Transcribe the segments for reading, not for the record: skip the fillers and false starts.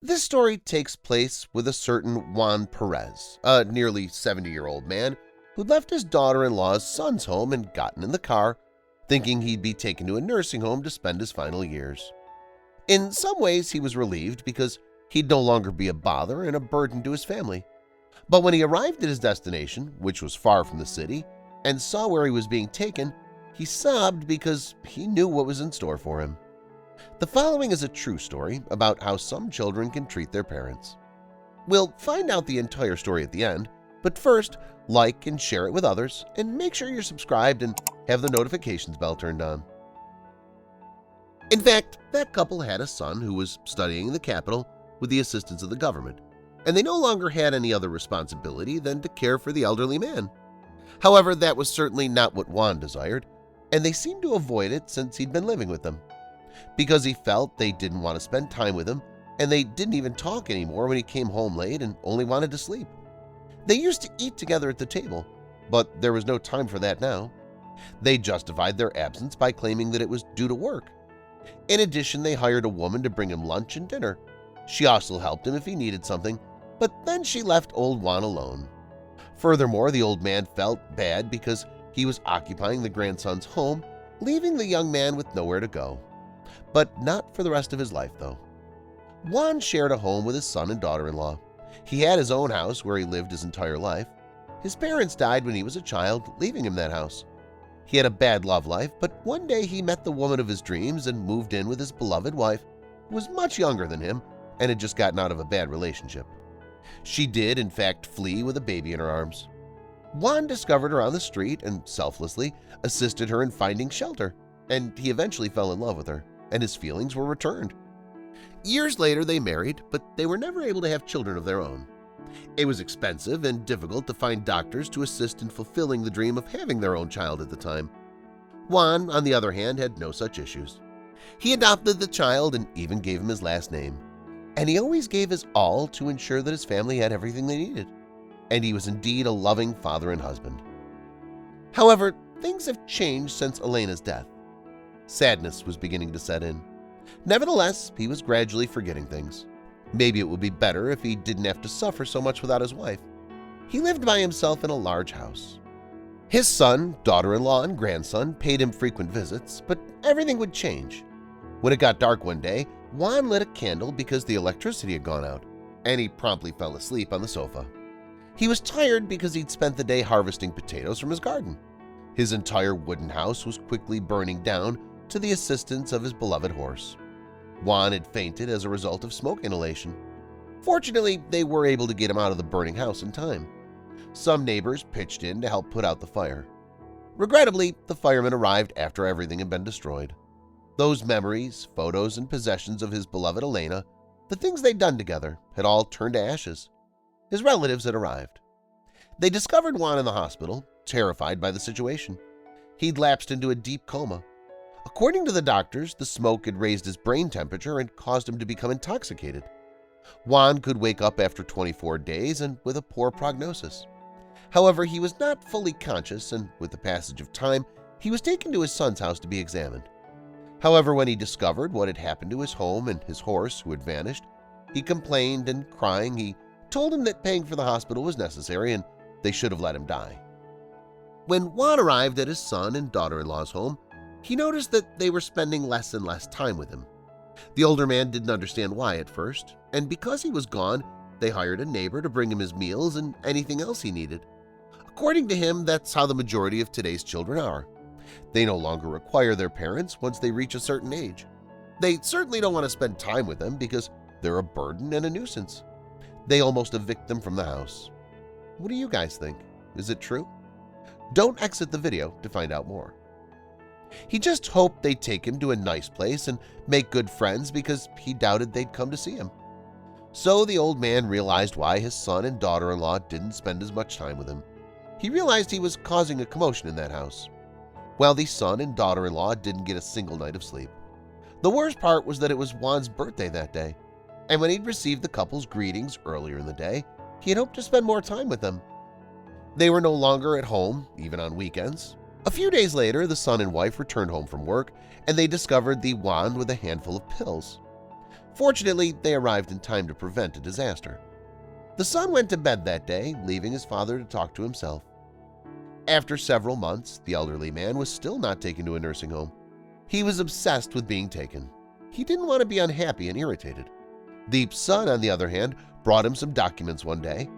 This story takes place with a certain Juan Perez, a nearly 70-year-old man who'd left his daughter-in-law's son's home and gotten in the car, thinking he'd be taken to a nursing home to spend his final years. In some ways, he was relieved because he'd no longer be a bother and a burden to his family. But when he arrived at his destination, which was far from the city, and saw where he was being taken, he sobbed because he knew what was in store for him. The following is a true story about how some children can treat their parents. We'll find out the entire story at the end, but first, like and share it with others, and make sure you're subscribed and have the notifications bell turned on. In fact, that couple had a son who was studying in the capital with the assistance of the government, and they no longer had any other responsibility than to care for the elderly man. However, that was certainly not what Juan desired, and they seemed to avoid it since he'd been living with them. Because he felt they didn't want to spend time with him, and they didn't even talk anymore when he came home late and only wanted to sleep. They used to eat together at the table, but there was no time for that now. They justified their absence by claiming that it was due to work. In addition, they hired a woman to bring him lunch and dinner. She also helped him if he needed something, but then she left old Juan alone. Furthermore, the old man felt bad because he was occupying the grandson's home, leaving the young man with nowhere to go. But not for the rest of his life, though. Juan shared a home with his son and daughter-in-law. He had his own house where he lived his entire life. His parents died when he was a child, leaving him that house. He had a bad love life, but one day he met the woman of his dreams and moved in with his beloved wife, who was much younger than him and had just gotten out of a bad relationship. She did, in fact, flee with a baby in her arms. Juan discovered her on the street and selflessly assisted her in finding shelter, and he eventually fell in love with her, and his feelings were returned. Years later, they married, but they were never able to have children of their own. It was expensive and difficult to find doctors to assist in fulfilling the dream of having their own child at the time. Juan, on the other hand, had no such issues. He adopted the child and even gave him his last name. And he always gave his all to ensure that his family had everything they needed. And he was indeed a loving father and husband. However, things have changed since Elena's death. Sadness was beginning to set in. Nevertheless, he was gradually forgetting things. Maybe it would be better if he didn't have to suffer so much without his wife. He lived by himself in a large house. His son, daughter-in-law, and grandson paid him frequent visits, but everything would change. When it got dark one day, Juan lit a candle because the electricity had gone out, and he promptly fell asleep on the sofa. He was tired because he'd spent the day harvesting potatoes from his garden. His entire wooden house was quickly burning down to the assistance of his beloved horse. Juan had fainted as a result of smoke inhalation. Fortunately, they were able to get him out of the burning house in time. Some neighbors pitched in to help put out the fire. Regrettably, the firemen arrived after everything had been destroyed. Those memories, photos, and possessions of his beloved Elena, the things they'd done together, had all turned to ashes. His relatives had arrived. They discovered Juan in the hospital, terrified by the situation. He'd lapsed into a deep coma. According to the doctors, the smoke had raised his brain temperature and caused him to become intoxicated. Juan could wake up after 24 days and with a poor prognosis. However, he was not fully conscious, and with the passage of time, he was taken to his son's house to be examined. However, when he discovered what had happened to his home and his horse who had vanished, he complained and, crying, he told him that paying for the hospital was necessary and they should have let him die. When Juan arrived at his son and daughter-in-law's home, he noticed that they were spending less and less time with him. The older man didn't understand why at first, and because he was gone, they hired a neighbor to bring him his meals and anything else he needed. According to him, that's how the majority of today's children are. They no longer require their parents once they reach a certain age. They certainly don't want to spend time with them because they're a burden and a nuisance. They almost evict them from the house. What do you guys think? Is it true? Don't exit the video to find out more. He just hoped they'd take him to a nice place and make good friends because he doubted they'd come to see him. So the old man realized why his son and daughter-in-law didn't spend as much time with him. He realized he was causing a commotion in that house. Well, the son and daughter-in-law didn't get a single night of sleep. The worst part was that it was Juan's birthday that day, and when he'd received the couple's greetings earlier in the day, he had hoped to spend more time with them. They were no longer at home, even on weekends. A few days later, the son and wife returned home from work, and they discovered the Juan with a handful of pills. Fortunately, they arrived in time to prevent a disaster. The son went to bed that day, leaving his father to talk to himself. After several months, the elderly man was still not taken to a nursing home. He was obsessed with being taken. He didn't want to be unhappy and irritated. The son, on the other hand, brought him some documents one day.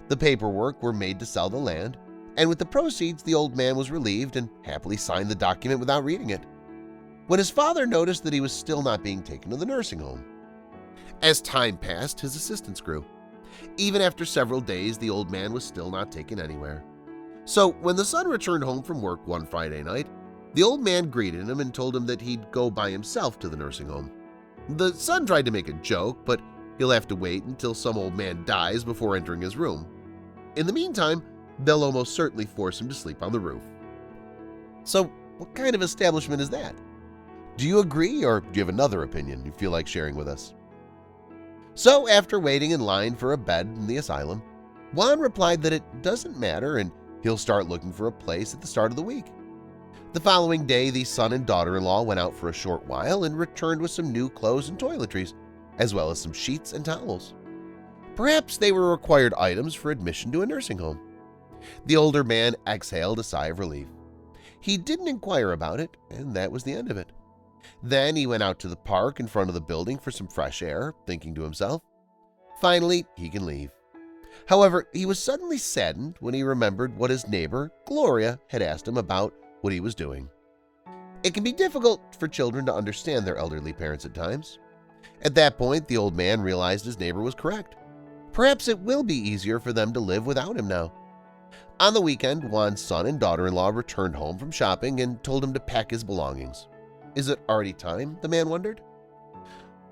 The paperwork were made to sell the land, and with the proceeds, the old man was relieved and happily signed the document without reading it. When his father noticed that he was still not being taken to the nursing home. As time passed, his assistance grew. Even after several days, the old man was still not taken anywhere. So when the son returned home from work one Friday night, the old man greeted him and told him that he'd go by himself to the nursing home. The son tried to make a joke, but he'll have to wait until some old man dies before entering his room. In the meantime, they'll almost certainly force him to sleep on the roof. So what kind of establishment is that? Do you agree, or do you have another opinion you feel like sharing with us? So after waiting in line for a bed in the asylum, Juan replied that it doesn't matter and he'll start looking for a place at the start of the week. The following day, the son and daughter-in-law went out for a short while and returned with some new clothes and toiletries, as well as some sheets and towels. Perhaps they were required items for admission to a nursing home. The older man exhaled a sigh of relief. He didn't inquire about it, and that was the end of it. Then he went out to the park in front of the building for some fresh air, thinking to himself, finally, he can leave. However, he was suddenly saddened when he remembered what his neighbor, Gloria, had asked him about what he was doing. It can be difficult for children to understand their elderly parents at times. At that point, the old man realized his neighbor was correct. Perhaps it will be easier for them to live without him now. On the weekend, Juan's son and daughter-in-law returned home from shopping and told him to pack his belongings. Is it already time? The man wondered.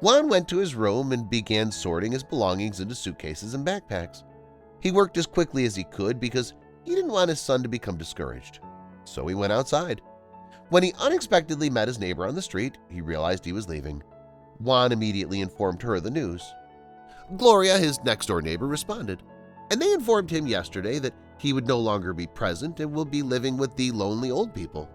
Juan went to his room and began sorting his belongings into suitcases and backpacks. He worked as quickly as he could because he didn't want his son to become discouraged. So he went outside. When he unexpectedly met his neighbor on the street, he realized he was leaving. Juan immediately informed her of the news. Gloria, his next-door neighbor, responded, and they informed him yesterday that he would no longer be present and will be living with the lonely old people.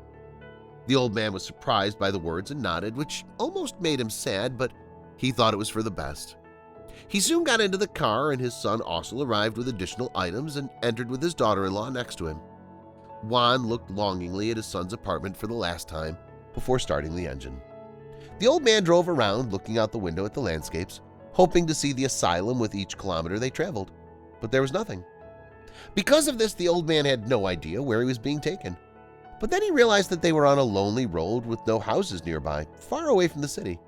The old man was surprised by the words and nodded, which almost made him sad, but he thought it was for the best. He soon got into the car, and his son also arrived with additional items and entered with his daughter-in-law next to him. Juan looked longingly at his son's apartment for the last time before starting the engine. The old man drove around, looking out the window at the landscapes, hoping to see the asylum with each kilometer they traveled, but there was nothing. Because of this, the old man had no idea where he was being taken. But then he realized that they were on a lonely road with no houses nearby, far away from the city.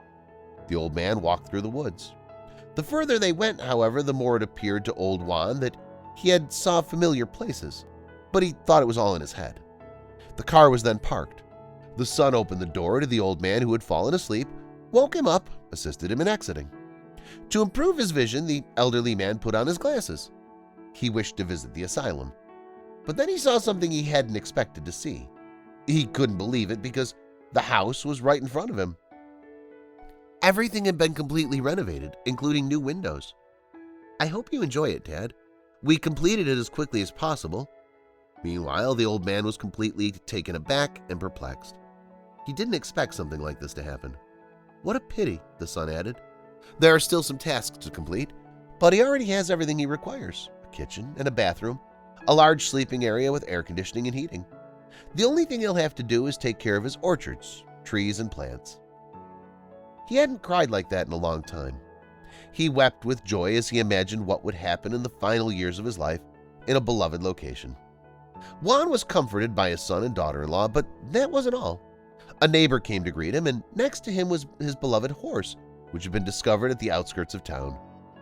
The old man walked through the woods. The further they went, however, the more it appeared to old Juan that he had saw familiar places, but he thought it was all in his head. The car was then parked. The son opened the door to the old man who had fallen asleep, woke him up, assisted him in exiting. To improve his vision, the elderly man put on his glasses. He wished to visit the asylum, but then he saw something he hadn't expected to see. He couldn't believe it because the house was right in front of him. Everything had been completely renovated, including new windows. I hope you enjoy it, Dad. We completed it as quickly as possible. Meanwhile, the old man was completely taken aback and perplexed. He didn't expect something like this to happen. What a pity, the son added. There are still some tasks to complete, but he already has everything he requires: a kitchen and a bathroom, a large sleeping area with air conditioning and heating. The only thing he'll have to do is take care of his orchards, trees, and plants. He hadn't cried like that in a long time. He wept with joy as he imagined what would happen in the final years of his life in a beloved location. Juan was comforted by his son and daughter-in-law, but that wasn't all. A neighbor came to greet him, and next to him was his beloved horse, which had been discovered at the outskirts of town.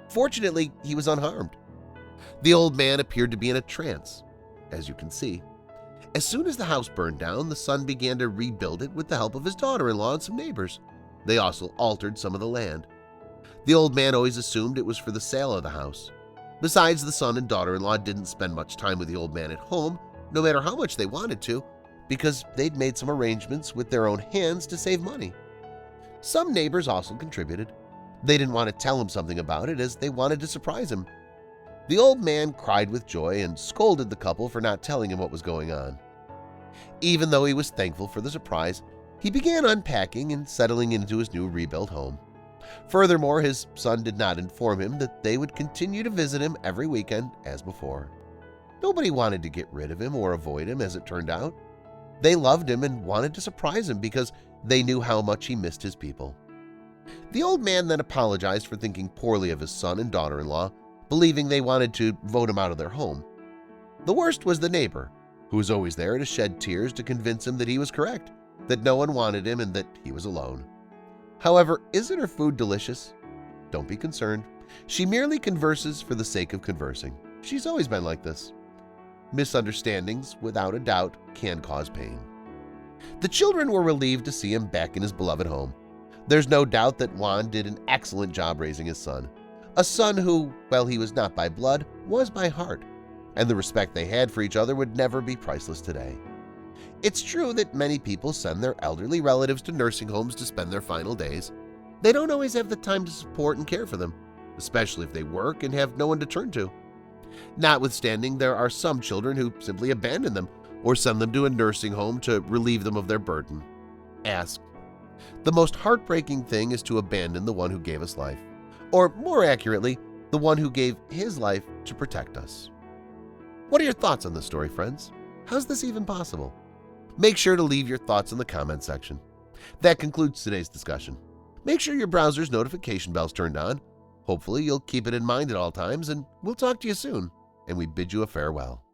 Fortunately, he was unharmed. The old man appeared to be in a trance, as you can see. As soon as the house burned down, the son began to rebuild it with the help of his daughter-in-law and some neighbors. They also altered some of the land. The old man always assumed it was for the sale of the house. Besides, the son and daughter-in-law didn't spend much time with the old man at home, no matter how much they wanted to, because they'd made some arrangements with their own hands to save money. Some neighbors also contributed. They didn't want to tell him something about it as they wanted to surprise him. The old man cried with joy and scolded the couple for not telling him what was going on. Even though he was thankful for the surprise, he began unpacking and settling into his new rebuilt home. Furthermore, his son did not inform him that they would continue to visit him every weekend as before. Nobody wanted to get rid of him or avoid him, as it turned out. They loved him and wanted to surprise him because they knew how much he missed his people. The old man then apologized for thinking poorly of his son and daughter-in-law, believing they wanted to vote him out of their home. The worst was the neighbor, who was always there to shed tears to convince him that he was correct, that no one wanted him and that he was alone. However, isn't her food delicious? Don't be concerned. She merely converses for the sake of conversing. She's always been like this. Misunderstandings, without a doubt, can cause pain. The children were relieved to see him back in his beloved home. There's no doubt that Juan did an excellent job raising his son. A son who, while he was not by blood, was by heart, and the respect they had for each other would never be priceless today. It's true that many people send their elderly relatives to nursing homes to spend their final days. They don't always have the time to support and care for them, especially if they work and have no one to turn to. Notwithstanding, there are some children who simply abandon them or send them to a nursing home to relieve them of their burden. Ask. The most heartbreaking thing is to abandon the one who gave us life, or more accurately, the one who gave his life to protect us. What are your thoughts on this story, friends? How's this even possible? Make sure to leave your thoughts in the comment section. That concludes today's discussion. Make sure your browser's notification bell's turned on. Hopefully you'll keep it in mind at all times, and we'll talk to you soon, and we bid you a farewell.